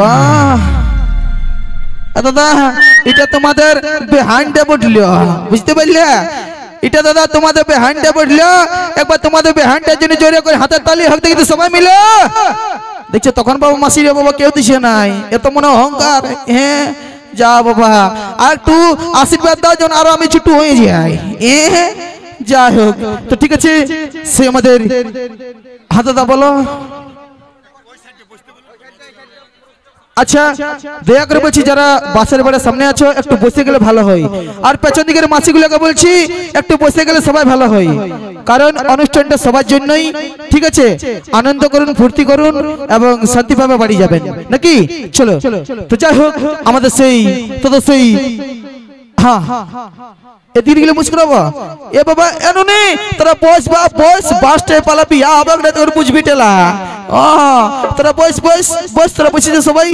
বাহ দাদা এটা তোমাদের বেহান্ডে বটলো বুঝতে পারলে এটা দাদা তোমাদের বেহান্ডে বটলো একবার তোমাদের বেহান্ডের জন্য জোরে করে হাতের তালি হোক দেখি সবাই মিলে দেখছো তখন বাবা মাসিরে বাবা কেউ দিছে নাই এত মনে অহংকার হ্যাঁ যা বাবা আর একটু আশীর্বাদ দাও যেন আরো আমি ছোট হয়ে যাই যাই হোক তো ঠিক আছে সে আমাদের হাতে দা বলো আচ্ছা দয়া করে বলছি যারা বাসের বাড়ির সামনে আছো একটু বসে গেলে ভালো হয় আর পেছন দিকের মাসিগুলোকে বলছি একটু বসে গেলে সবাই ভালো হয় কারণ অনুষ্ঠানটা সবার জন্যই ঠিক আছে আনন্দ করুন ফুর্তি করুন এবং শান্তিভাবে বাড়ি যাবেন নাকি চলো তো যাই হোক আমাদের সেই হ্যাঁ এদিকে গেলে মুশকিল এ বাবা এনুনি তোরা বস বাসটায় পালাবি আবার তোর বুঝবি টেলা তোরা বস তোরা বসে সবাই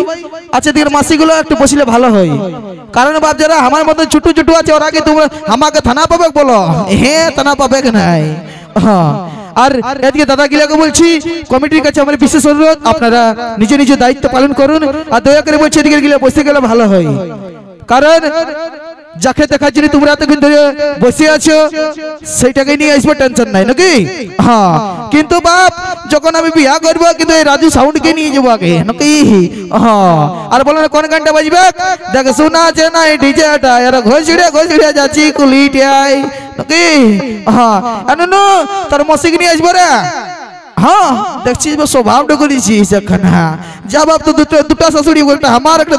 আচ্ছা দিকের মাসিগুলো একটু বসলে ভালো হয় কারণ বাপ যারা আমার মতো ছোট ছোট আছে ওর আগে তোমরা আমাকে থানা পাবে বলো হ্যাঁ থানা পাবে নাই আর এদিকে দাদা গিলাকে বলছি কমিটির কাছে আমার বিশেষ অনুরোধ আপনারা নিজ নিজ দায়িত্ব পালন করুন আর দয়া করে বলছি এদিকে গিলে বসে গেলে ভালো হয় কারণ যাকে দেখার জন্য তোমরা এতক্ষণ ধরে বসে আছো সেইটাকে নিয়ে আসবো টেনশন নাই নাকি হ্যাঁ কিন্তু বাপ যখন আমি বিয়া করবো কিন্তু এই রাজু সাউন্ডকে নিয়ে যাবো আগে নাকি হ্যাঁ আর বলো কোন গানটা বাজবে দেখ শোনা আছে না এই ডিজেটা এরা ঘষড়ে যাচ্ছি কুলিটাই নাকি হ্যাঁ এনো তোর মসিকে নিয়ে আসবো রে हाँ देखी स्वभाव करेছি যা বাপ তো দুটো শাশুড়ি একটা আমার একটা